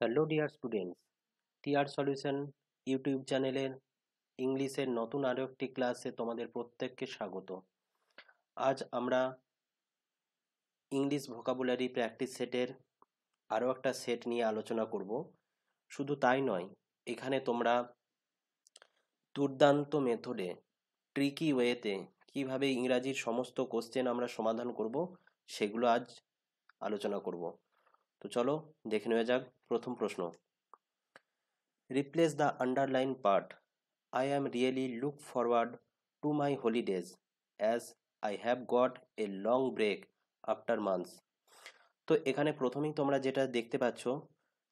Hello dear students, TR solution YouTube চ্যানেলের ইংলিশের নতুন আরও একটি ক্লাসে তোমাদের প্রত্যেককে স্বাগত। আজ আমরা ইংলিশ ভোকাবুলারি প্র্যাকটিস সেটের আরও একটা সেট নিয়ে আলোচনা করব। শুধু তাই নয়, এখানে তোমরা দুর্দান্ত মেথডে, ট্রিকি ওয়েতে কিভাবে ইংরাজির সমস্ত কোশ্চেন আমরা সমাধান করব সেগুলো আজ আলোচনা করব। তো চলো দেখে নেওয়া যাক প্রথম প্রশ্ন। Replace the underlined part. I am really look forward to my holidays as I have got a long break after months. তো এখানে প্রথমেই তোমরা যেটা দেখতে পাচ্ছ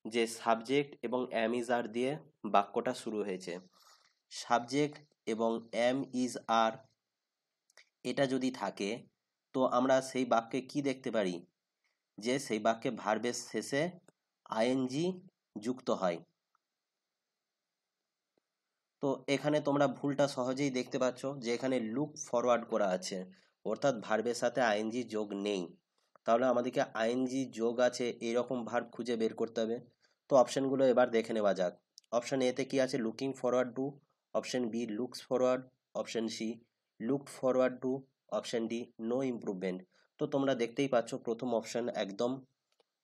যে সাবজেক্ট এবং অ্যাম ইজ আর দিয়ে বাক্যটা শুরু হয়েছে। সাবজেক্ট এবং অ্যাম ইজ আর এটা যদি থাকে তো আমরা সেই বাক্যে কি দেখতে পারি, যে সেই বাক্যে ভার্বের শেষে আইএনজি যুক্ত হয়। তো এখানে তোমরা ভুলটা সহজেই দেখতে পাচ্ছ যে এখানে লুক ফরওয়ার্ড করা আছে, অর্থাৎ ভার্বের সাথে আইএনজি যোগ নেই। তাহলে আমাদেরকে আইএনজি যোগ আছে এরকম ভার্ব খুঁজে বের করতে হবে। তো অপশনগুলো এবার দেখে নেওয়া যাক। অপশন এতে কি আছে, looking forward to. Option b looks forward. Option c looked forward to. Option d no improvement. তো তোমরা দেখতেই পাচ্ছ প্রথম অপশন একদম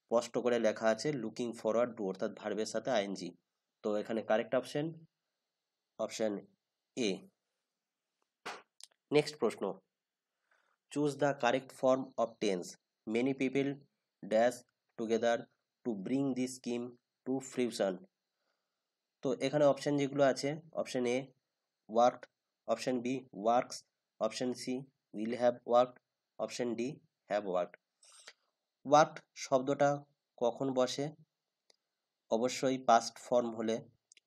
স্পষ্ট করে লেখা আছে লুকিং ফরওয়ার্ড টু, অর্থাৎ ভার্বের সাথে আইএনজি। তো এখানে correct option option A. Next প্রশ্ন, choose the correct form of tense. Many people dash together to bring this scheme to fruition. তো এখানে অপশন যেগুলো আছে, option A worked, option B works, option C will have worked, option D have worked. Worked শব্দটা কখন বসে? অবশ্যই past form হলে,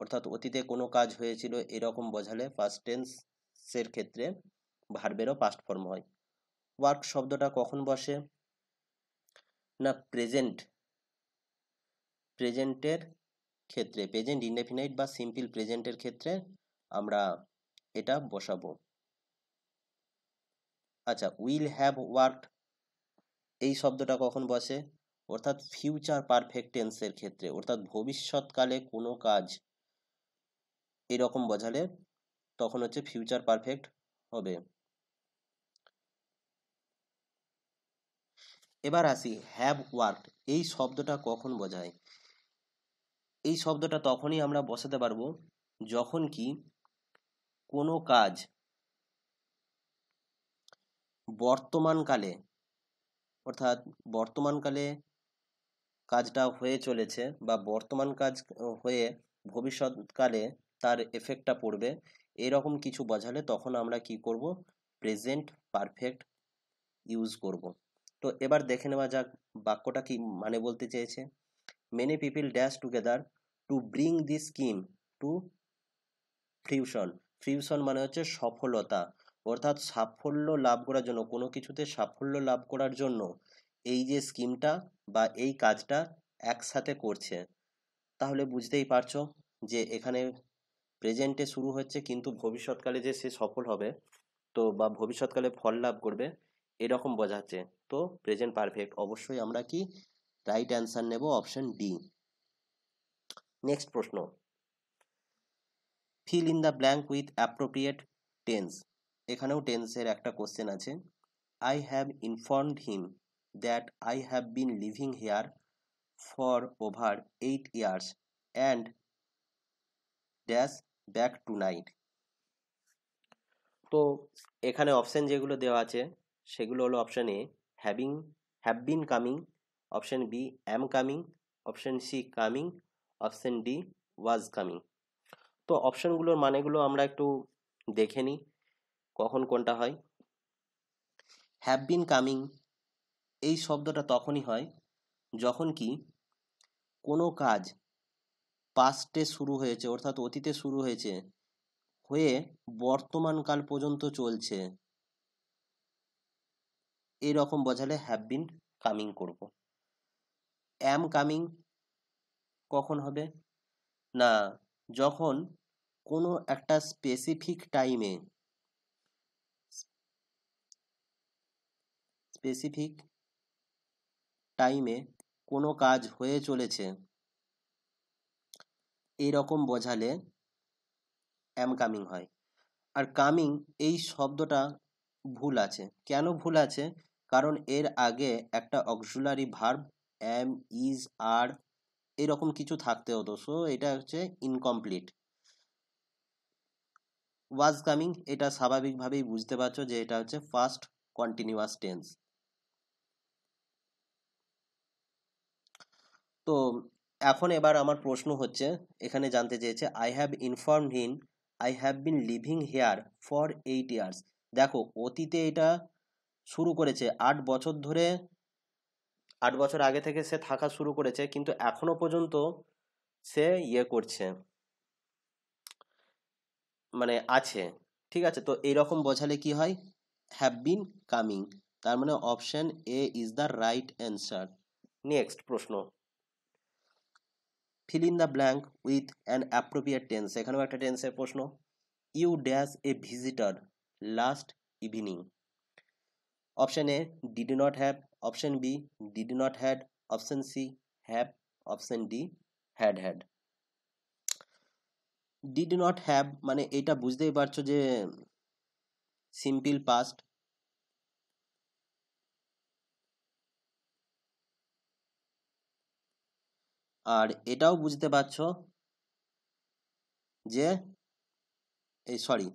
অর্থাৎ অতীতে কোনো কাজ হয়েছিল এরকম বোঝালে পাস্ট টেন্সের ক্ষেত্রে ভার্বেরও পাস্ট ফর্ম হয়। ওয়ার্ক শব্দটা কখন বসে? না প্রেজেন্টের ক্ষেত্রে, প্রেজেন্ট ইনডেফিনাইট বা সিম্পল প্রেজেন্টের ক্ষেত্রে আমরা এটা বসাবো। আচ্ছা, উইল হ্যাভ ওয়ার্কড এই শব্দটা কখন বসে? অর্থাৎ ফিউচার পারফেক্ট টেন্সের ক্ষেত্রে, অর্থাৎ ভবিষ্যৎকালে কোনো কাজ এরকম বোঝালে তখন হচ্ছে ফিউচার পারফেক্ট হবে। এবার আসি হ্যাভ ওয়ার্কড এই শব্দটা কখন বোঝায়? এই শব্দটা তখনই আমরা বসাতে পারবো যখন কি কোনো কাজ বর্তমানকালে, অর্থাৎ বর্তমানকালে কাজটা হয়ে চলেছে বা বর্তমান কাজ হয়ে ভবিষ্যৎকালে তার এফেক্টটা পড়বে, এরকম কিছু বোঝালে তখন আমরা কি করব, প্রেজেন্ট পারফেক্ট ইউজ করব। তো এবার দেখে নেওয়া যাক বাক্যটা কি মানে বলতে চেয়েছে। Many people dash together to bring this scheme to fruition. Fruition মানে হচ্ছে সফলতা, অর্থাৎ সাফল্য লাভ করার জন্য, কোনো কিছুতে সাফল্য লাভ করার জন্য এই যে স্কিমটা বা এই কাজটা একসাথে করছে। তাহলে বুঝতেই পারছো যে এখানে প্রেজেন্টে শুরু হচ্ছে কিন্তু ভবিষ্যৎকালে যে সে সফল হবে, তো বা ভবিষ্যৎকালে ফল লাভ করবে এরকম বোঝাচ্ছে। তো প্রেজেন্ট পারফেক্ট, অবশ্যই আমরা কি রাইট অ্যান্সার নেব অপশন ডি। নেক্সট প্রশ্ন, fill in the blank with appropriate tense. এখানেও টেন্সের একটা কোশ্চেন আছে। I have informed him that I have been living here for over 8 years and dash back tonight. তো এখানে option যেগুলো দেওয়া আছে সেগুলো হলো option a having, have been coming, option b am coming, option c coming, option d was coming. তো অপশনগুলোর মানেগুলো আমরা একটু দেখে নিই কখন কোনটা হয়। হ্যাভ বিন কামিং এই শব্দটা তখনই হয় যখন কি কোনো কাজ পাস্টে শুরু হয়েছে, অর্থাৎ অতীতে শুরু হয়েছে হয়ে বর্তমানকাল পর্যন্ত চলছে, এরকম বোঝালে হ্যাভ বিন কামিং করব। অ্যাম কামিং কখন হবে? না, যখন কোনো একটা স্পেসিফিক টাইমে কোনো কাজ হয়ে চলেছে এইরকম বোঝালে অ্যাম কামিং হয়। আর কামিং এই শব্দটা ভুল আছে। কেন ভুল আছে? কারণ এর আগে একটা অক্সিলারি ভার্ব অ্যাম, ইজ, আর এরকম কিছু থাকতে হতো, সো এটা হচ্ছে ইনকমপ্লিট। ওয়াজ কামিং এটা স্বাভাবিকভাবেই বুঝতে পারছো যে এটা হচ্ছে ফার্স্ট কন্টিনিউয়াস টেন্স। তো এখন এবার আমার প্রশ্ন হচ্ছে, এখানে জানতে চেয়েছে I have informed him I have been living here for 8 years. দেখো অতীতে এটা শুরু করেছে 8 বছর ধরে, 8 বছর আগে থেকে সে থাকা শুরু করেছে, কিন্তু এখনো পর্যন্ত সে করছে, মানে আছে। ঠিক আছে, তো এইরকম বোঝালে কি হয়? Have been coming. তার মানে option A is the right answer. Next প্রশ্ন, fill in the blank with an appropriate tense. এখানেও একটা টেন্সের প্রশ্ন। You dash a visitor last evening. Option A did not have, option B did not had, option C have, option D had had. Did not have মানে এটা বুঝতেই পারছো যে simple past. আর এটাও বুঝতে পারছো যে এই সরি,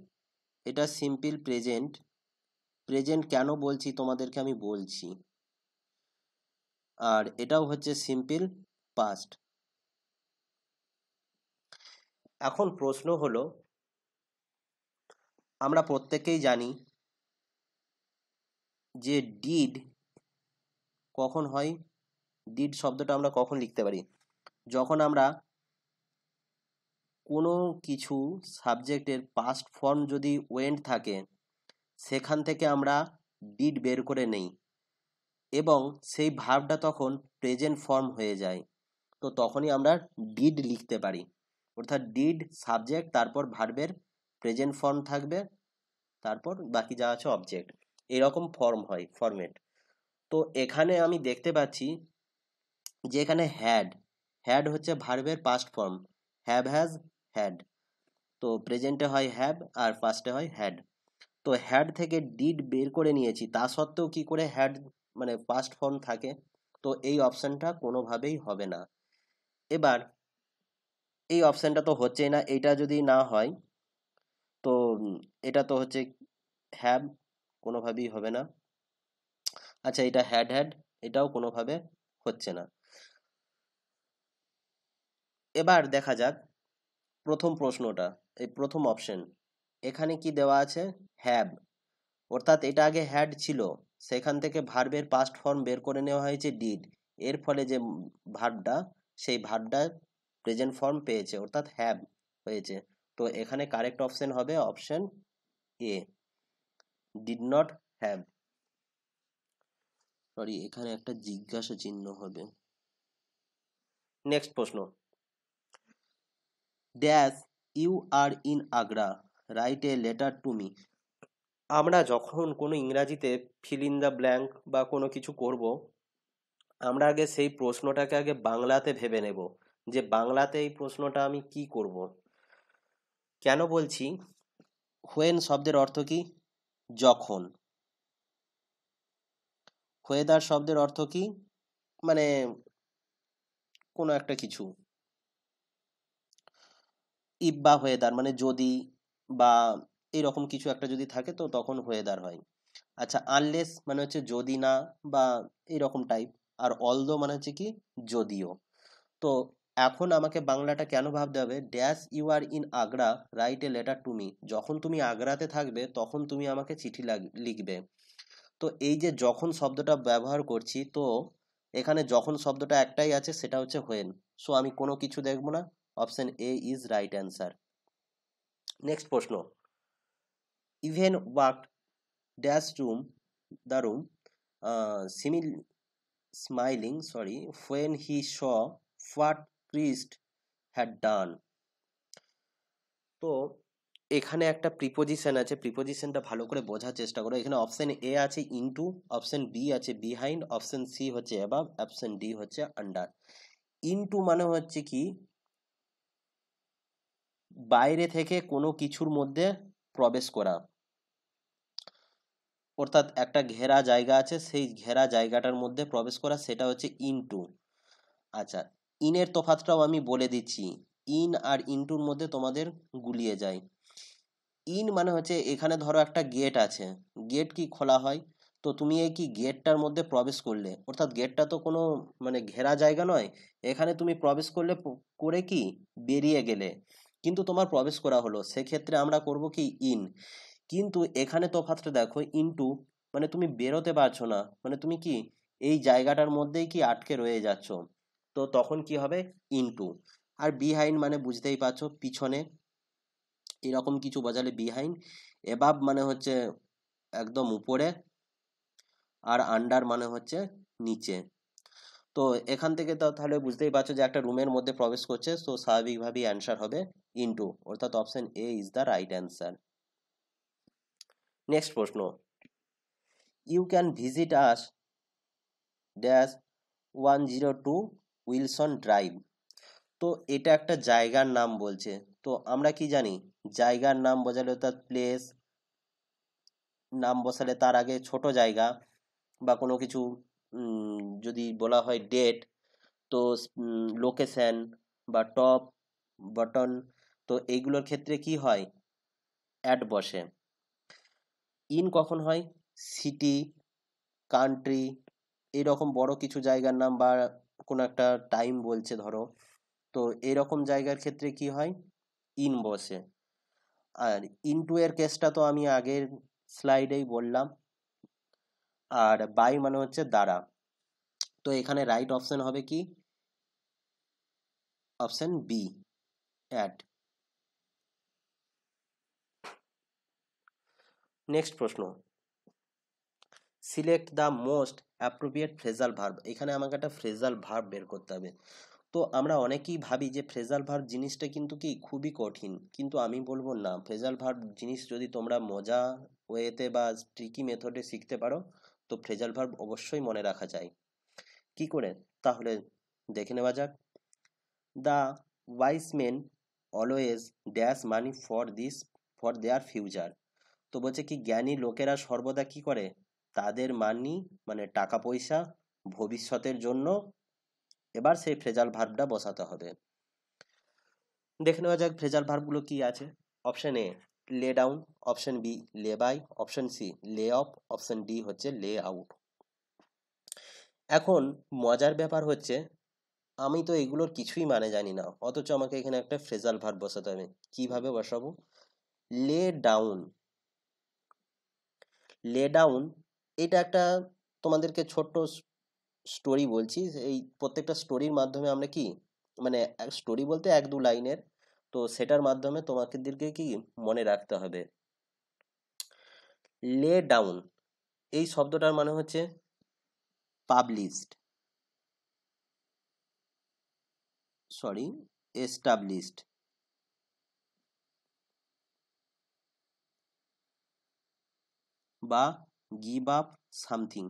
এটা সিম্পল প্রেজেন্ট। প্রেজেন্ট কেন বলছি তোমাদেরকে আমি বলছি। আর এটাও হচ্ছে সিম্পল পাস্ট। এখন প্রশ্ন হলো, আমরা প্রত্যেকেই জানি যে ডিড কখন হয়। ডিড শব্দটা আমরা কখন লিখতে পারি? যখন আমরা কোনো কিছু সাবজেক্টের পাস্ট ফর্ম যদি ওয়েন্ট থাকে, সেখান থেকে আমরা ডিড বের করে নেই এবং সেই ভার্বটা তখন প্রেজেন্ট ফর্ম হয়ে যায়, তো তখনই আমরা ডিড লিখতে পারি। অর্থাৎ ডিড সাবজেক্ট, তারপর ভার্বের প্রেজেন্ট ফর্ম থাকবে, তারপর বাকি যা আছে অবজেক্ট, এরকম ফর্ম হয়, ফরম্যাট। তো এখানে আমি দেখতে পাচ্ছি যে এখানে হ্যাড, হ্যাড হচ্ছে ভার্বের past form. Have, has, had. তো প্রেজেন্টে হয় হ্যাভ আর পাস্টে হয় হ্যাড। তো হ্যাড থেকে ডিড বের করে নিয়েছি, তা সত্ত্বেও কি করে হ্যাড মানে পাস্ট ফর্ম থাকে? তো এই অপশনটা কোনোভাবেই হবে না। এবার এই অপশনটা তো হচ্ছেই না, এইটা যদি না হয় তো এটা তো হচ্ছে হ্যাভ, কোনোভাবেই হবে না। আচ্ছা, এটা হ্যাড হ্যাড, এটাও কোনোভাবে হচ্ছে না। এবার দেখা যাক প্রথম প্রশ্নটা, এই প্রথম অপশন, এখানে কি দেওয়া আছে? হ্যাভ। অর্থাৎ এটা আগে হ্যাড ছিল, সেখান থেকে ভার্বের পাস্ট ফর্ম বের করে নেওয়া হয়েছে ডিড। এর ফলে যে ভার্বটা, সেই ভার্বটা প্রেজেন্ট ফর্ম পেয়েছে, অর্থাৎ হ্যাভ হয়েছে। তো এখানে কারেক্ট অপশন হবে option A, did not have. Sorry, এখানে একটা জিজ্ঞাসা চিহ্ন হবে। নেক্সট প্রশ্ন, dash you are in Agra write a letter to me. আমরা যখন কোনো ইংরাজিতে ফিল ইন দ্য ব্ল্যাঙ্ক বা কোনো কিছু করব, আমরা আগে সেই প্রশ্নটাকে আগে বাংলাতে ভেবে নেব যে বাংলাতে এই প্রশ্নটা আমি কি করব। কেন বলছি? হোয়েন শব্দের অর্থ কি? যখন। হোয়েদার শব্দের অর্থ কি? মানে কোনো একটা কিছু। ইফ বা হোয়েদার মানে যদি বা এরকম কিছু একটা যদি থাকে তো তখন হোয়েদার হয়। আচ্ছা, আনলেস মানে হচ্ছে যদি না বা এরকম টাইপ। আর অলদো মানে হচ্ছে কি যদিও। তো এখন আমাকে বাংলাটা কেন ভাবতে হবে? Dash you are in Agra write a letter to me. যখন তুমি আগ্রাতে থাকবে তখন তুমি আমাকে চিঠি লিখবে। তো এই যে যখন শব্দটা ব্যবহার করছি, তো এখানে যখন শব্দটা একটাই আছে, সেটা হচ্ছে হোয়েন। সো আমি কোনো কিছু দেখবো না, option A is right answer. Next প্রশ্ন, even walk dash room the room simile smiling sorry when he saw what Christ had done। তো এখানে একটা প্রিপোজিশন আছে, প্রিপোজিশনটা ভালো করে বোঝার চেষ্টা করো। এখানে অপশন এ আছে ইনটু, অপশন বি আছে বিহাইন্ড, অপশন সি হচ্ছে অ্যাবাভ, অপশন ডি হচ্ছে আন্ডার। ইনটু মানে হচ্ছে কি বাইরে থেকে কোনো কিছুর মধ্যে প্রবেশ করা, অর্থাৎ একটা ঘেরা জায়গা আছে, সেই ঘেরা জায়গাটার মধ্যে প্রবেশ করা, সেটা হচ্ছে ইনটু। আচ্ছা, ইনের তফাৎটাও আমি বলে দিচ্ছি, ইন আর ইনটুর মধ্যে তোমাদের গুলিয়ে যায়। ইন মানে হচ্ছে এখানে ধরো একটা গেট আছে, গেট কি খোলা হয়, তো তুমি এই কি গেটটার মধ্যে প্রবেশ করলে, অর্থাৎ গেটটা তো কোনো মানে ঘেরা জায়গা নয়, এখানে তুমি প্রবেশ করলে করে কি বেরিয়ে গেলে, কিন্তু তোমার প্রবেশ করা হলো, সেক্ষেত্রে আমরা করব কি ইন। কিন্তু এখানে তফাৎটা দেখো, ইনটু মানে তুমি বেরোতে পারছো না, মানে তুমি কি এই জায়গাটার মধ্যেই কি আটকে রয়ে যাচ্ছ, তো তখন কি হবে ইনটু। আর বিহাইন্ড মানে বুঝতেই পারছো পিছনে, এরকম কিছু বোঝালে বিহাইন্ড। এবাব মানে হচ্ছে একদম উপরে, আর আন্ডার মানে হচ্ছে নিচে। তো এখান থেকে তো তাহলে বুঝতেই পারছো যে একটা রুমের মধ্যে প্রবেশ করছে, তো স্বাভাবিকভাবেই অ্যান্সার হবে ইনটু, অর্থাৎ option A is the right answer. Next প্রশ্ন, you can visit us dash 102 Wilson drive. তো এটা একটা জায়গার নাম বলছে, তো আমরা কি জানি জায়গার নাম বোঝালে অর্থাৎ প্লেস, নাম বসালে তার আগে ছোট জায়গা বা কোনো কিছু যদি বলা হয় ডেট, তো লোকেশন বা টপ বটন, তো এইগুলোর ক্ষেত্রে কি হয় অ্যাড বসে। ইন কখন হয় সিটি, কান্ট্রি, এইরকম বড় কিছু জায়গার নাম বা কোনো একটা টাইম বলছে ধরো, তো এরকম জায়গার ক্ষেত্রে কি হয় ইন বসে। আর ইনটু এর কেসটা তো আমি আগের স্লাইডেই বললাম। আর বাই মানে হচ্ছে দ্বারা, তো এখানে রাইট অপশন হবে কি অপশন বি অ্যাট। নেক্সট প্রশ্ন, select the most appropriate phrasal verb. এখানে আমাকে একটা ফ্রেজাল ভার্ব বের করতে হবে। তো আমরা অনেকেই ভাবি যে ফ্রেজাল ভার্ব জিনিসটা কিন্তু কি খুবই কঠিন, কিন্তু আমি বলবো না, ফ্রেজাল ভার্ব জিনিস যদি তোমরা মজা ওয়েতে বা ট্রিকি মেথডে শিখতে পারো, তো ফ্রেজাল ভার্ব অবশ্যই মনে রাখা যায়। কি করে তাহলে দেখে নেওয়া যাক। The wise men always dash money for this for their future. তো বলছে কি জ্ঞানী লোকেরা সর্বদা কি করে তাদের মানি মানে টাকা পয়সা ভবিষ্যতের জন্য, এবার সেই ফ্রেজাল ভার্বটা বসাতে হবে। দেখে নেওয়া যাক ফ্রেজাল ভার্বগুলো কি আছে। Option a lay down, option b lay by, option c lay off, option D হচ্ছে লে আউট। এখন মজার ব্যাপার হচ্ছে আমি তো এগুলোর কিছুই মানে জানি না, অথচ আমাকে এখানে একটা ফ্রেজাল ভার্ব বসাতে হবে। কিভাবে বসাবো? লে ডাউন, লে ডাউন, এটা একটা তোমাদেরকে ছোট্ট স্টোরি বলছি, এই প্রত্যেকটা স্টোরির মাধ্যমে আমরা কি মানে স্টোরি বলতে এক দু লাইনের, তো সেটার মাধ্যমে তোমাদেরকে কি মনে রাখতে হবে। লে ডাউন এই শব্দটার মানে হচ্ছে পাবলিশড, সরি এস্টাবলিশড, বা give up something,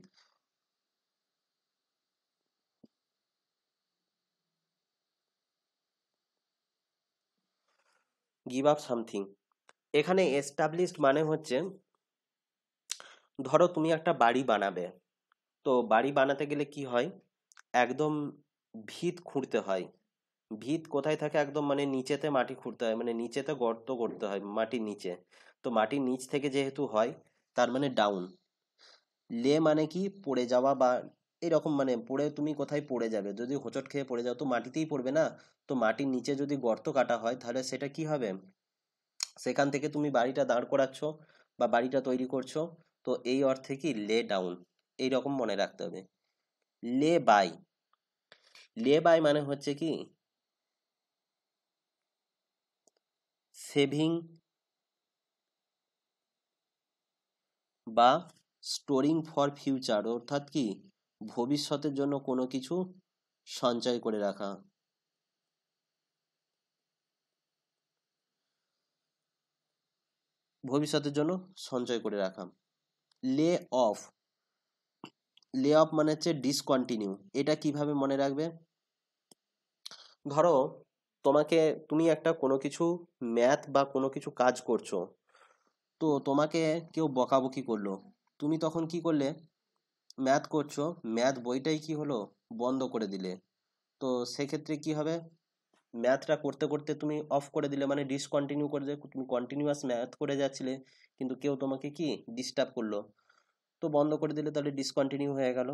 give up something. এখানে এস্টাবলিশড মানে হচ্ছে ধরো তুমি একটা বাড়ি বানাবে, তো বাড়ি বানাতে গেলে কি হয় একদম ভিত খুঁড়তে হয়। ভিত কোথায় থাকে একদম মানে নিচেতে মাটি খুঁড়তে হয়, মানে নিচেতে গর্ত করতে হয় মাটির নিচে, তো মাটির নিচ থেকে যেহেতু হয় তার মানে ডাউন। লে মানে কি পড়ে যাওয়া বা এরকম, মানে পড়ে তুমি কোথায় পড়ে যাবে, যদি হোঁচট খেয়ে পড়ে যাও তো মাটিতেই পড়বে না, তো মাটির নিচে যদি গর্ত কাটা হয় তাহলে সেটা কি হবে, সেখান থেকে তুমি বাড়িটা দাঁড় করাচ্ছ বা বাড়িটা তৈরি করছো, তো এই অর্থে কি লে ডাউন, এইরকম মনে রাখতে হবে। লে বাই, লে বাই মানে হচ্ছে কি সেভিং বা স্টোরিং ফর ফিউচার, অর্থাৎ কি ভবিষ্যতের জন্য কোনো কিছু সঞ্চয় করে রাখা। ভবিষ্যতের জন্য সঞ্চয় করে রাখা। লে অফ, লে অফ মানে হচ্ছে ডিসকন্টিনিউ। এটা কিভাবে মনে রাখবে, ধরো তুমি একটা কোনো কিছু ম্যাথ বা কোনো কিছু কাজ করছো, তো তোমাকে কেউ বকাবকি করলো, তুমি তখন কি করলে? ম্যাথ করছো, ম্যাথ বইটাই কি হলো, বন্ধ করে দিলে। তো সেক্ষেত্রে কি হবে, ম্যাথটা করতে করতে তুমি অফ করে দিলে, মানে ডিসকন্টিনিউ করে দিলে, তুমি কন্টিনিউয়াস ম্যাথ করে যাচ্ছিলে, কিন্তু কেউ তোমাকে কি ডিস্টার্ব করলো, তো বন্ধ করে দিলে, তাহলে ডিসকন্টিনিউ হয়ে গেল।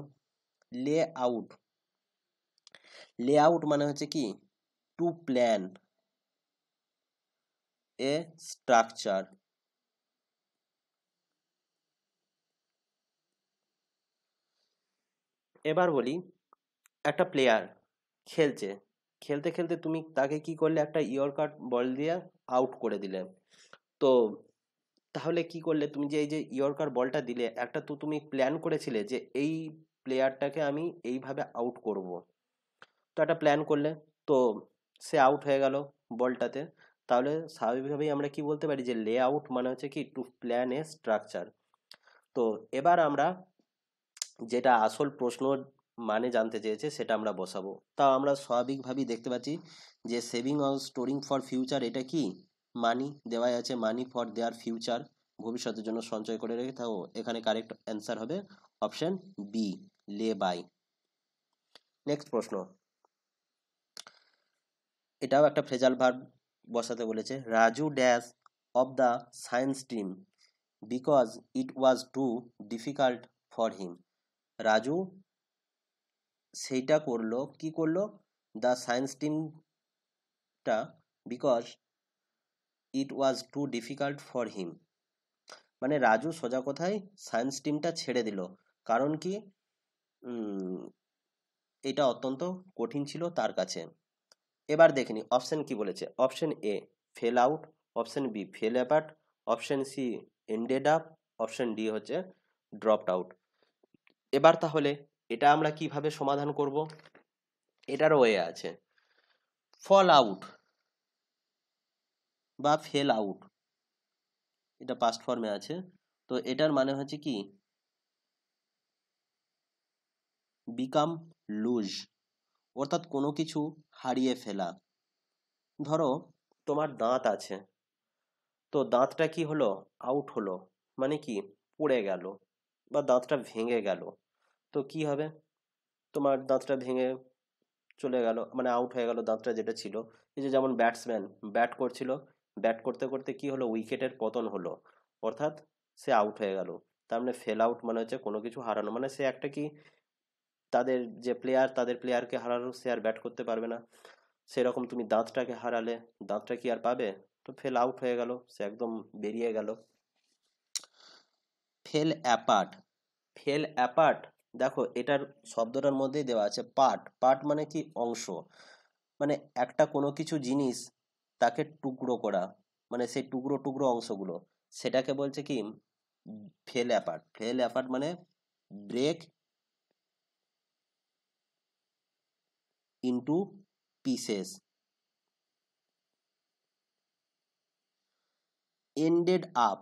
লে আউট, লে আউট মানে হচ্ছে কি, টু প্ল্যান এ স্ট্রাকচার। এবার বলি, একটা প্লেয়ার খেলছে, খেলতে খেলতে তুমি তাকে কি করলে, একটা ইয়র্কার বল দিয়ে আউট করে দিলে। তো তাহলে কি করলে, তুমি যে এই যে ইয়র্কার বলটা দিলে, একটা তো তুমি প্ল্যান করেছিলে যে এই প্লেয়ারটাকে আমি এইভাবে আউট করব, তো একটা প্ল্যান করলে, তো সে আউট হয়ে গেল বলটাতে। তাহলে স্বাভাবিকভাবেই আমরা কি বলতে পারি, যে লে আউট মানে হচ্ছে কি, টু প্ল্যান এ স্ট্রাকচার। তো এবার আমরা যেটা আসল প্রশ্ন মানে জানতে চেয়েছে সেটা আমরা বসাবো। তাও আমরা স্বাভাবিকভাবেই দেখতে পাচ্ছি যে saving or storing for future, এটা কি মানি দেওয়া আছে, মানি ফর দেয়ার ফিউচার, ভবিষ্যতের জন্য সঞ্চয় করে রেখে। তাও এখানে কারেক্ট অ্যান্সার হবে option b, lay by. Next প্রশ্ন, এটাও একটা ফ্রেজাল ভার্ব বসাতে বলেছে। Raju dash off the science team because it was too difficult for him. Raju সেইটা করলো, কি করলো, দ্য সায়েন্স টিমটা, because it was too difficult for him, মানে রাজু সোজা কথায় সায়েন্স টিমটা ছেড়ে দিল, কারণ কি, উম, এটা অত্যন্ত কঠিন ছিল তার কাছে। এবার দেখিনি অপশন কি বলেছে। Option a fell out, option b fell apart, option c ended up, option D হচ্ছে ড্রপড আউট। এবার তাহলে এটা আমরা কিভাবে সমাধান করব, এটারও ওয়ে আছে। ফল আউট বা ফেল আউট, এটা পাস্ট ফর্মে আছে, তো এটার মানে হচ্ছে কি, বিকাম লুজ, অর্থাৎ কোনো কিছু হারিয়ে ফেলা। ধরো তোমার দাঁত আছে, তো দাঁতটা কি হলো, আউট হলো, মানে কি, পড়ে গেল, বা দাঁতটা ভেঙে গেল। তো কি হবে, তোমার দাঁতটা ভেঙে চলে গেল, মানে আউট হয়ে গেল দাঁতটা যেটা ছিল। এই যে যেমন ব্যাটসম্যান ব্যাট করছিল, ব্যাট করতে করতে কি হলো, উইকেটের পতন হলো, অর্থাৎ সে আউট হয়ে গেল। তার মানে ফেল আউট মানে হচ্ছে কোনো কিছু হারানো, মানে সে একটা কি, তাদের যে প্লেয়ার, তাদের প্লেয়ারকে হারালো, সে আর ব্যাট করতে পারবে না। সেরকম তুমি দাঁতটাকে হারালে, দাঁতটা কি আর পাবে, তো ফেল আউট হয়ে গেল, সে একদম বেরিয়ে গেল। ফেল অ্যাপার্ট, ফেল অ্যাপার্ট, দেখো এটার শব্দটার মধ্যেই দেওয়া আছে পার্ট, পার্ট মানে কি, অংশ, মানে একটা কোনো কিছু জিনিস তাকে টুকরো করা, মানে সেই টুকরো টুকরো অংশগুলো, সেটাকে বলছে কি ফেল অ্যাপার্ট। ফেল অ্যাপার্ট মানে break into pieces. Ended up,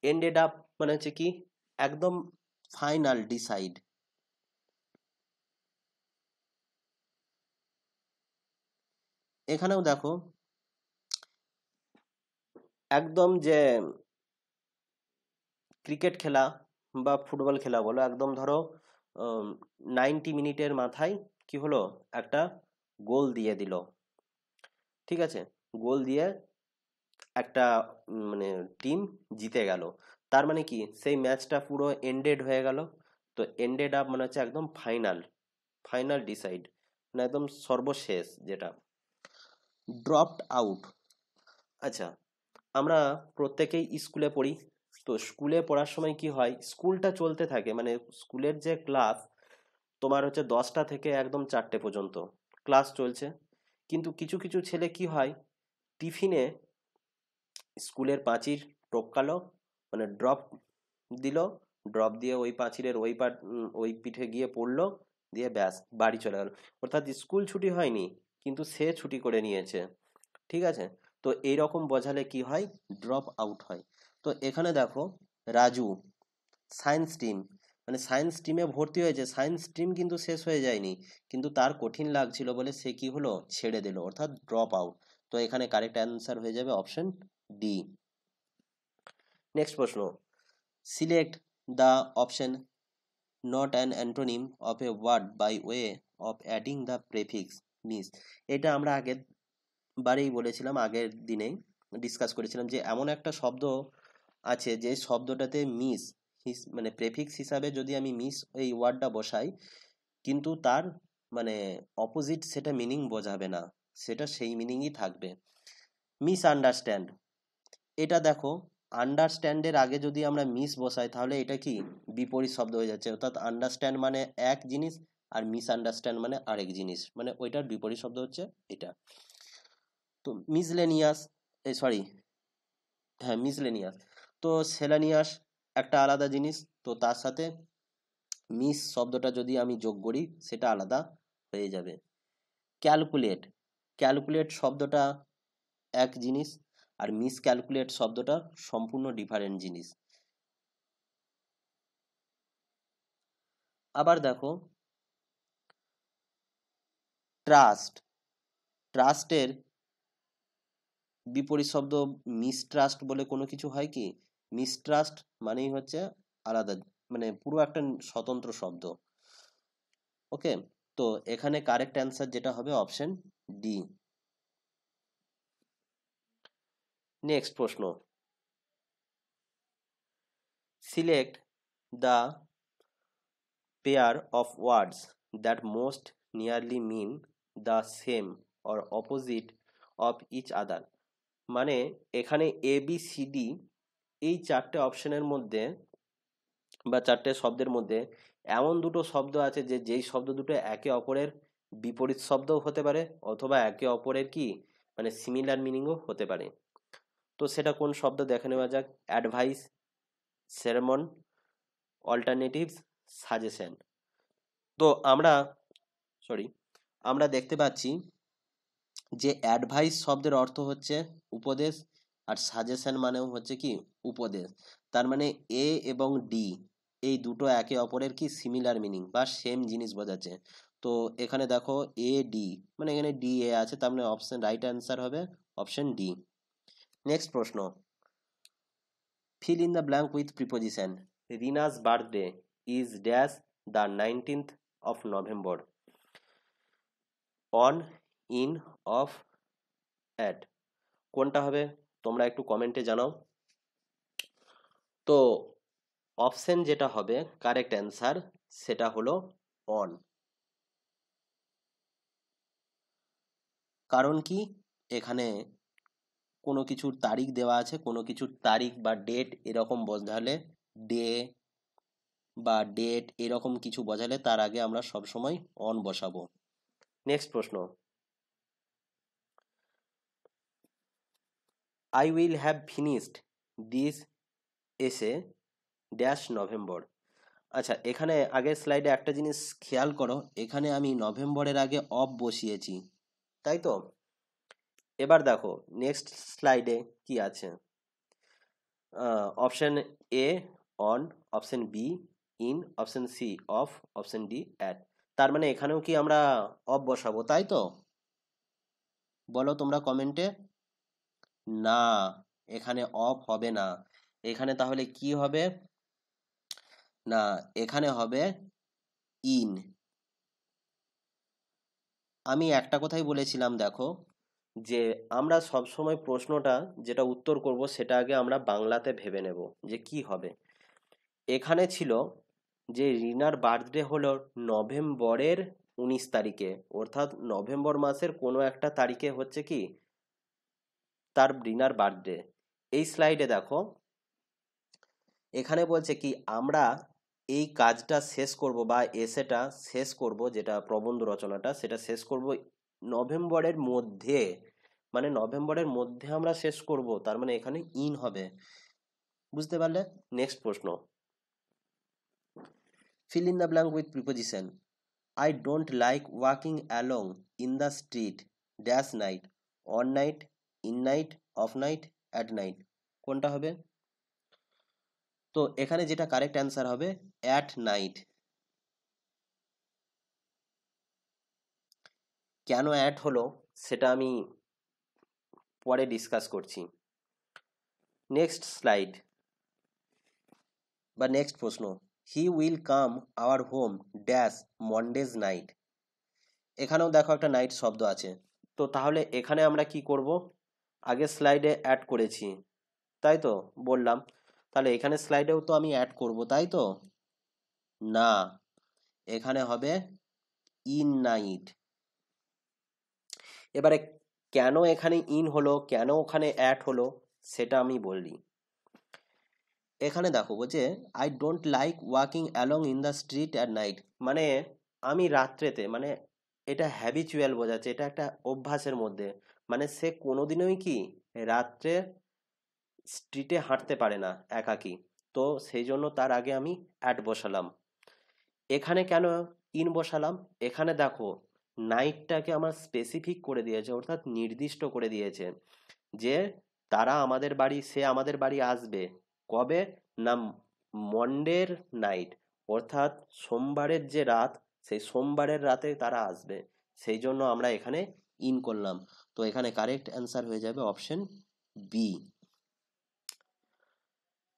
ended up মানে হচ্ছে কি, একদম ফাইনাল ডিসাইড। এখানেও দেখো একদম যে ক্রিকেট খেলা বা ফুটবল খেলা বলো, একদম ধরো 90 মিনিটের মাথায় কি হলো, একটা গোল দিয়ে দিল, ঠিক আছে, গোল দিয়ে একটা মানে টিম জিতে গেল, তার মানে কি সেই ম্যাচটা পুরো এন্ডেড হয়ে গেল। তো এন্ডেড আপ মানে হচ্ছে একদম ফাইনাল, ফাইনাল ডিসাইড, মানে একদম সর্বশেষ যেটা। ড্রপড আউট, আচ্ছা, আমরা প্রত্যেকেই স্কুলে পড়ি, তো স্কুলে পড়ার সময় কি হয়, স্কুলটা চলতে থাকে, মানে স্কুলের যে ক্লাস, তোমার হচ্ছে 10টা থেকে একদম 4টে পর্যন্ত ক্লাস চলছে, কিন্তু কিছু কিছু ছেলে কি হয়, টিফিনে স্কুলের পাঁচির টপকালো, মানে ড্রপ দিল, ড্রপ দিয়ে ওই পাঁচিরের ওই পিঠে গিয়ে পড়লো, দিয়ে ব্যাস বাড়ি চলে গেল, অর্থাৎ স্কুল ছুটি হয়নি, কিন্তু সে ছুটি করে নিয়েছে, ঠিক আছে। তো এইরকম বোঝালে কি হয়, ড্রপ আউট হয়। তো এখানে দেখো রাজু সায়েন্স টিম মানে সায়েন্স স্ট্রিমে ভর্তি হয়েছে, সায়েন্স স্ট্রিম কিন্তু শেষ হয়ে যায়নি, কিন্তু তার কঠিন লাগছিল বলে সে কি হলো, ছেড়ে দিল, অর্থাৎ ড্রপ আউট। তো এখানে কারেক্ট অ্যান্সার হয়ে যাবে অপশন ডি। নেক্সট প্রশ্ন, select the option not an antonym of a word by way of adding the prefix mis. এটা আমরা আগের বারেই বলেছিলাম, আগের দিনেই ডিসকাস করেছিলাম যে এমন একটা শব্দ আছে যে শব্দটাতে মিস মানে প্রেফিক্স হিসাবে যদি আমি মিস এই ওয়ার্ডটা বসাই, কিন্তু তার মানে অপোজিট সেটা মিনিং বোঝাবে না, সেটা সেই মিনিংই থাকবে। মিস আন্ডারস্ট্যান্ড, এটা দেখো আন্ডারস্ট্যান্ডের আগে যদি আমরা মিস বসাই তাহলে এটা কি বিপরীত শব্দ হয়ে যাচ্ছে, অর্থাৎ আন্ডারস্ট্যান্ড মানে এক জিনিস আর মিস আন্ডারস্ট্যান্ড মানে আরেক জিনিস, মানে ওইটার বিপরীত শব্দ হচ্ছে এটা। তো মিসলেনিয়াস, এই সরি, হ্যাঁ মিসলেনিয়াস, তো সেলানিয়াস একটা আলাদা জিনিস, তো তার সাথে মিস শব্দটা যদি আমি যোগ করি সেটা আলাদা হয়ে যাবে। ক্যালকুলেট, ক্যালকুলেট শব্দটা এক জিনিস আর মিস ক্যালকুলেট শব্দটা সম্পূর্ণ ডিফারেন্ট জিনিস। আবার দেখো ট্রাস্ট, ট্রাস্টের বিপরীত শব্দ মিসট্রাস্ট বলে কোনো কিছু হয় কি, মিসট্রাস্ট মানেই হচ্ছে আলাদা, মানে পুরো একটা স্বতন্ত্র শব্দ। ওকে, তো এখানে কারেক্ট অ্যান্সার যেটা হবে অপশন ডি। নেক্সট প্রশ্ন, select the pair of words that most nearly mean the same or opposite of each other. মানে এখানে এ বি সি ডি এই চারটে অপশনের মধ্যে বা চারটে শব্দের মধ্যে এমন দুটো শব্দ আছে যে যেই শব্দ দুটো একে অপরের বিপরীত শব্দও হতে পারে অথবা একে অপরের কি মানে সিমিলার মিনিংও হতে পারে। তো সেটা কোন শব্দ দেখে নেওয়া যাক। Advice, sermon, alternatives, suggestion. তো আমরা সরি আমরা দেখতে পাচ্ছি যে অ্যাডভাইস শব্দের অর্থ হচ্ছে উপদেশ আর সাজেশন মানেও হচ্ছে কি উপদেশ। তার মানে এ এবং ডি এই দুটো একে অপরের কি সিমিলার মিনিং বা সেম জিনিস বোঝাচ্ছে। তো এখানে দেখো এ ডি মানে এখানে ডি এ আছে, তার মানে অপশন রাইট অ্যান্সার হবে অপশন ডি। নেক্সট প্রশ্ন, fill in the blank with preposition. Rina's birthday is dash the 19th of November, on, in, of, at. কোনটা হবে তোমরা একটু কমেন্টে জানাও। তো অপশন যেটা হবে কারেক্ট অ্যান্সার সেটা হলো অন। কারণ কি, এখানে কোনো কিছুর তারিখ দেওয়া আছে, কোনো কিছুর তারিখ বা ডেট এরকম বোঝালে, ডে বা ডেট এরকম কিছু বোঝালে তার আগে আমরা সব সময় অন বসাবো। নেক্সট প্রশ্ন, I will have finished this এসে ড্যাশ নভেম্বর। আচ্ছা, এখানে আগের স্লাইডে একটা জিনিস খেয়াল করো, এখানে আমি নভেম্বরের আগে অফ বসিয়েছি, তাই তো। এবার দেখো নেক্সট স্লাইডে কি আছে, option a on, option b in, option c of, option d at. তার মানে এখানেও কি আমরা অফ বসাবো, তাই তো? বলো তোমরা কমেন্টে। না, এখানে অফ হবে না, এখানে তাহলে কি হবে, না এখানে হবে ইন। আমি একটা কথাই বলেছিলাম দেখো, যে আমরা সব সময় প্রশ্নটা যেটা উত্তর করব সেটা আগে আমরা বাংলাতে ভেবে নেব যে কি হবে। এখানে ছিল যে রিনার বার্থডে হলো নভেম্বরের 19 তারিখে, অর্থাৎ নভেম্বর মাসের কোনো একটা তারিখে হচ্ছে কি তার রিনার বার্থডে। এই স্লাইডে দেখো এখানে বলছে কি আমরা এই কাজটা শেষ করব বা এসেটা শেষ করব, যেটা প্রবন্ধ রচনাটা সেটা শেষ করব নভেম্বরের মধ্যে, মানে নভেম্বরের মধ্যে আমরা শেষ করব, তার মানে এখানে ইন হবে। বুঝতে পারলে? নেক্সট প্রশ্ন, fill in the blank with preposition. I don't like walking along in the street dash night, on night, in night, off night, at night. কোনটা হবে? তো এখানে যেটা কারেক্ট অ্যান্সার হবে অ্যাট নাইট। কেন অ্যাট হলো সেটা আমি পরে ডিসকাস করছি। নেক্সট স্লাইড বা নেক্সট প্রশ্ন, he will come our home dash Mondays night. এখানেও দেখো একটা নাইট শব্দ আছে। তো তাহলে এখানে আমরা কি করব, আগের স্লাইডে অ্যাড করেছি তাই তো বললাম, তাহলে এখানে স্লাইডেও তো আমি অ্যাড করব তাই তো? না, এখানে হবে ইন নাইট। এবারে কেন এখানে ইন হলো, কেন ওখানে অ্যাড হলো সেটা আমি বলি। এখানে দেখো বলছে I don't like walking along in the street at night, মানে আমি রাত্রেতে, মানে এটা হ্যাবিচুয়াল বোঝাচ্ছে, এটা একটা অভ্যাসের মধ্যে, মানে সে কোনোদিনই কি রাত্রে স্ট্রিটে হাঁটতে পারে না একাকী। তো সেই জন্য তার আগে আমি অ্যাড বসালাম। এখানে কেন ইন বসালাম, এখানে দেখো নাইটটাকে আমার স্পেসিফিক করে দিয়েছে, অর্থাৎ নির্দিষ্ট করে দিয়েছে যে তারা আমাদের বাড়ি, সে আমাদের বাড়ি আসবে কবে না, মন্ডের নাইট, অর্থাৎ সোমবারের যে রাত, সেই সোমবারের রাতে তারা আসবে। সেই জন্য আমরা এখানে ইন করলাম। তো এখানে কারেক্ট অ্যান্সার হয়ে যাবে অপশন বি।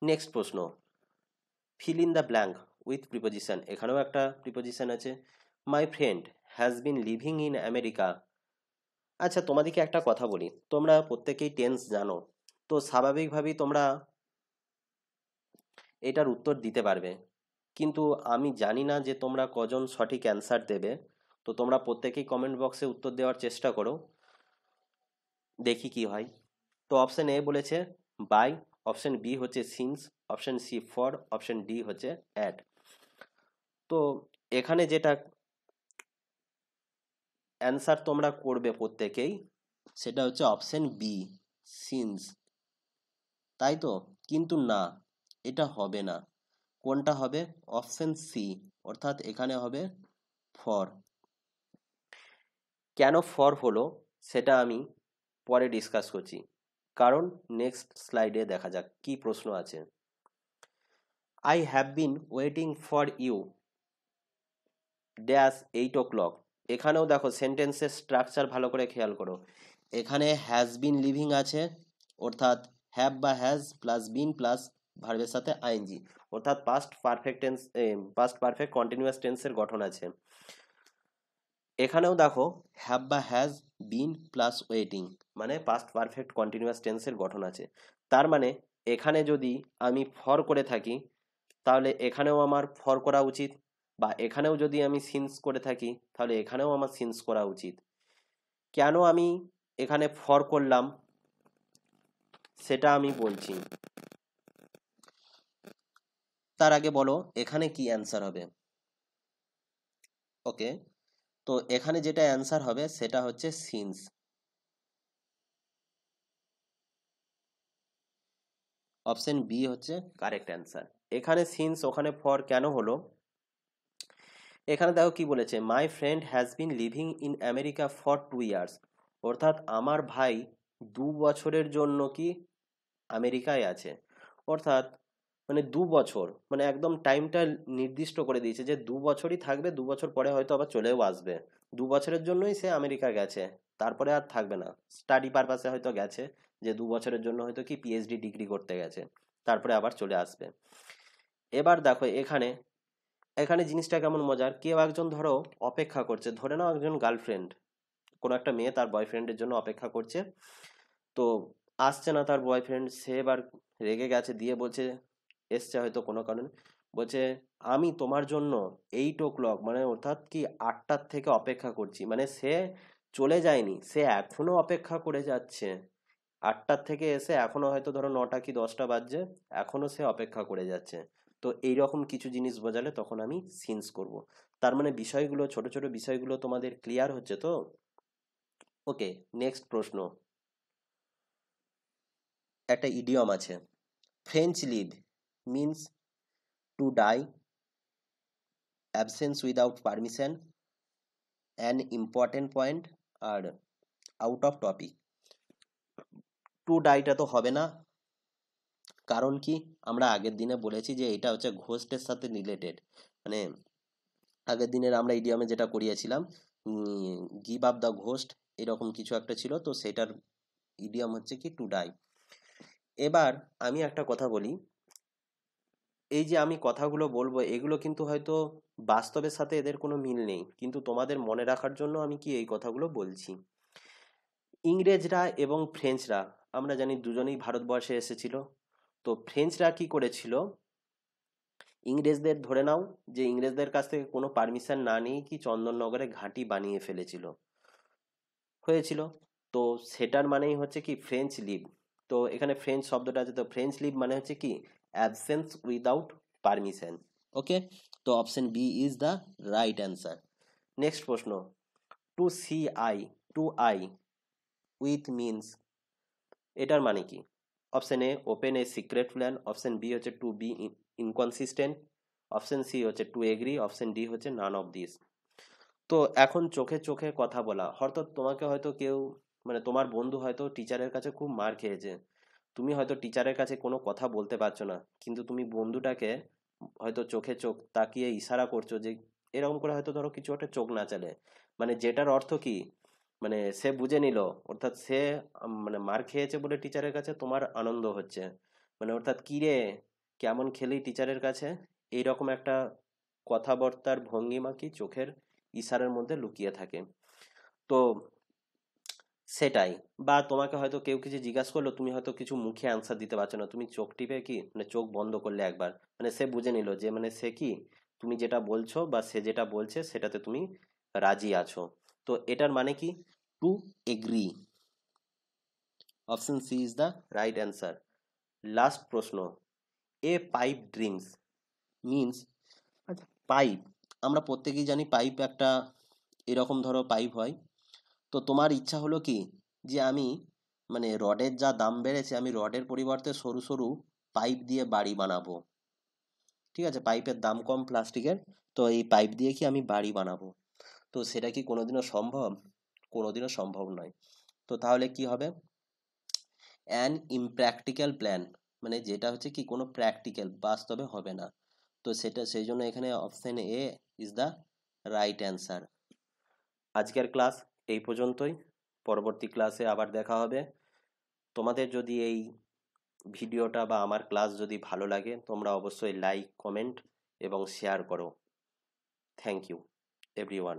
নেক্সট প্রশ্ন, fill in the blank with preposition. এখানেও একটা প্রিপোজিশন আছে, my friend has been living in America. আচ্ছা তোমাদেরকে একটা কথা বলি, তোমরা প্রত্যেকেই টেন্স জানো, তো স্বাভাবিকভাবেই তোমরা এটার উত্তর দিতে পারবে, কিন্তু আমি জানি না যে তোমরা কজন সঠিক অ্যান্সার দেবে। তো তোমরা প্রত্যেকেই কমেন্ট বক্সে উত্তর দেওয়ার চেষ্টা করো, দেখি কি হয়। তো অপশন এ বলেছে বাই, অপশন বি হচ্ছে since, option c for, option D হচ্ছে অ্যাড। তো এখানে যেটা অ্যান্সার তোমরা করবে প্রত্যেকেই, সেটা হচ্ছে অপশন বি, সিন্স, তাই তো? কিন্তু না, এটা হবে না। কোনটা হবে? অপশন সি, অর্থাৎ এখানে হবে ফর। কেন ফর হলো সেটা আমি পরে ডিসকাস করছি, কারণ নেক্সট স্লাইডে দেখা যাক কি প্রশ্ন আছে। I have been waiting for you dash 8 o'clock। এখানেও দেখো সেন্টেন্সের স্ট্রাকচার ভালো করে খেয়াল করো, এখানে হ্যাজ বিন লিভিং আছে, অর্থাৎ হ্যাভ বা হ্যাজ প্লাস বিন প্লাস ভার্বের সাথে আইএনজি, অর্থাৎ past perfect tense, past perfect continuous টেন্সের গঠন আছে। এখানেও দেখো হ্যাভ বা হ্যাজ বিন প্লাস ওয়েটিং, মানে পাস্ট পারফেক্ট কন্টিনিউয়াস টেন্সের গঠন আছে। তার মানে এখানে যদি আমি ফর করে থাকি তাহলে এখানেও আমার ফর করা উচিত, বা এখানেও যদি আমি সিন্স করে থাকি তাহলে এখানেও আমার সিন্স করা উচিত। কেন আমি এখানে ফর করলাম সেটা আমি বলছি। তার আগে বলো এখানে কি অ্যান্সার হবে। ওকে, তো এখানে যেটা অ্যান্সার হবে সেটা হচ্ছে সিন্স। অপশন বি হচ্ছে কারেক্ট অ্যান্সার। এখানে সিন্স ওখানে ফর কেন হলো, এখানে দেখো কি বলেছে, my friend has been living in America for 2 years, অর্থাৎ আমার ভাই 2 বছরের জন্য কি আমেরিকায় আছে। অর্থাৎ মানে 2 বছর, মানে একদম টাইমটা নির্দিষ্ট করে দিয়েছে যে 2 বছরই থাকবে, 2 বছর পরে হয়তো আবার চলেও আসবে। 2 বছরের জন্যই সে আমেরিকা গেছে, তারপরে আর থাকবে না। স্টাডি পারপাসে হয়তো গেছে, যে 2 বছরের জন্য হয়তো কি পিএইচডি ডিগ্রি করতে গেছে, তারপরে আবার চলে আসবে। এবার দেখো এখানে, এখানে জিনিসটা কেমন মজার, কেউ একজন ধরো অপেক্ষা করছে, ধরে নাও একজন গার্লফ্রেন্ড, কোনো একটা মেয়ে তার বয়ফ্রেন্ডের জন্য অপেক্ষা করছে, তো আসছে না তার বয়ফ্রেন্ড, সে এবার রেগে গেছে, দিয়ে বলছে, এসছে হয়তো কোনো কারণে, বলছে আমি তোমার জন্য 8 o'clock, মানে অর্থাৎ কি 8টার থেকে অপেক্ষা করছি, মানে সে চলে যায়নি, সে এখনো অপেক্ষা করে যাচ্ছে। 8টার থেকে এসে এখনো হয়তো ধরো 9টা কি 10টা বাজছে, এখনো সে অপেক্ষা করে যাচ্ছে। তো এইরকম কিছু জিনিস বোঝালে তখন আমি সিন্স করব। তার মানে বিষয়গুলো, ছোট ছোট বিষয়গুলো তোমাদের ক্লিয়ার হচ্ছে তো? ওকে, নেক্সট প্রশ্ন, একটা ইডিয়ম আছে, French leave means to die, absence without permission, an important point, আর আউট অফ টপিক। টু ডাইটা তো হবে না, কারণ কি, আমরা আগের দিনে বলেছি যে এটা হচ্ছে ঘোস্টের সাথে রিলেটেড, মানে আগের দিনের আমরা ইডিয়ামে যেটা করিয়েছিলাম, গিভ আপ দ্য ঘোস্ট, এরকম কিছু একটা ছিল, তো সেটার ইডিয়াম হচ্ছে কি টু ডাই। এবার আমি একটা কথা বলি, এই যে আমি কথাগুলো বলবো এগুলো কিন্তু হয়তো বাস্তবের সাথে এদের কোনো মিল নেই, কিন্তু তোমাদের মনে রাখার জন্য আমি কি এই কথাগুলো বলছি। ইংরেজরা এবং ফ্রেঞ্চরা, আমরা জানি দুজনেই ভারতবর্ষে এসেছিল। তো ফ্রেঞ্চরা কি করেছিল, ইংরেজদের ধরে নাও যে ইংরেজদের কাছ থেকে কোনো পারমিশন না নিয়েই কি চন্দননগরে ঘাঁটি বানিয়ে ফেলেছিল, হয়েছিল। তো সেটার মানেই হচ্ছে কি ফ্রেঞ্চ লিভ। তো এখানে ফ্রেঞ্চ শব্দটা আছে, তো ফ্রেঞ্চ লিভ মানে হচ্ছে কি অ্যাবসেন্স উইদাউট পারমিশন। ওকে, তো option B is the right answer. Next প্রশ্ন, to see eye to eye with means, এটার মানে কি? Option A open a secret plan, option B হচ্ছে to be inconsistent, option C হচ্ছে to agree, option D হচ্ছে none of this. তো এখন চোখে চোখে কথা বলা, হয়তো তোমাকে হয়তো কেউ, মানে তোমার বন্ধু হয়তো টিচারের কাছে খুব মার খেয়েছে, তুমি হয়তো টিচারের কাছে কোনো কথা বলতে পারছো না, কিন্তু তুমি বন্ধুটাকে হয়তো চোখে চোখ তাকিয়ে ইশারা করছো যে এরকম করে, হয়তো ধরো কিছু একটা চোখ নাচালে, মানে যেটার অর্থ কি, মানে সে বুঝে নিল, অর্থাৎ সে মানে মার খেয়েছে বলে টিচারের কাছে তোমার আনন্দ হচ্ছে, মানে অর্থাৎ কি রে কেমন খেলি টিচারের কাছে, এইরকম একটা কথাবার্তার ভঙ্গিমা কি চোখের ইশারার মধ্যে লুকিয়ে থাকে। তো সেটাই, বা তোমাকে হয়তো কেউ কিছু জিজ্ঞাসা করলো, তুমি হয়তো কিছু মুখে অ্যান্সার দিতে পারছো না, তুমি চোখ টিপে কি মানে চোখ বন্ধ করলে একবার, মানে সে বুঝে নিল যে মানে সে কি, তুমি যেটা বলছো বা সে যেটা বলছে সেটাতে তুমি রাজি আছো। তো এটার মানে কি to agree. Option c is the right answer. Last প্রশ্ন, এ পাইপ ড্রিমস মিনস, আচ্ছা পাইপ, আমরা প্রত্যেকেই জানি পাইপ একটা এরকম ধরো পাইপ হয়। তো তোমার ইচ্ছা হলো কি যে আমি, মানে রডের যা দাম বেড়েছে, আমি রডের পরিবর্তে সরু সরু পাইপ দিয়ে বাড়ি বানাবো। ঠিক আছে, পাইপের দাম কম প্লাস্টিকের, তো এই পাইপ দিয়ে কি আমি বাড়ি বানাবো। তো সেটা কি কোনোদিনও সম্ভব? কোনোদিনও সম্ভব নয়। তো তাহলে কি হবে, অ্যান ইমপ্র্যাকটিক্যাল প্ল্যান, মানে যেটা হচ্ছে কি কোনো প্র্যাকটিক্যাল বাস্তবে হবে না। তো সেটা সেই জন্য এখানে option A is the right answer. আজকের ক্লাস এই পর্যন্তই, পরবর্তী ক্লাসে আবার দেখা হবে। তোমাদের যদি এই ভিডিওটা বা আমার ক্লাস যদি ভালো লাগে, তোমরা অবশ্যই লাইক, কমেন্ট এবং শেয়ার করো। Thank you everyone.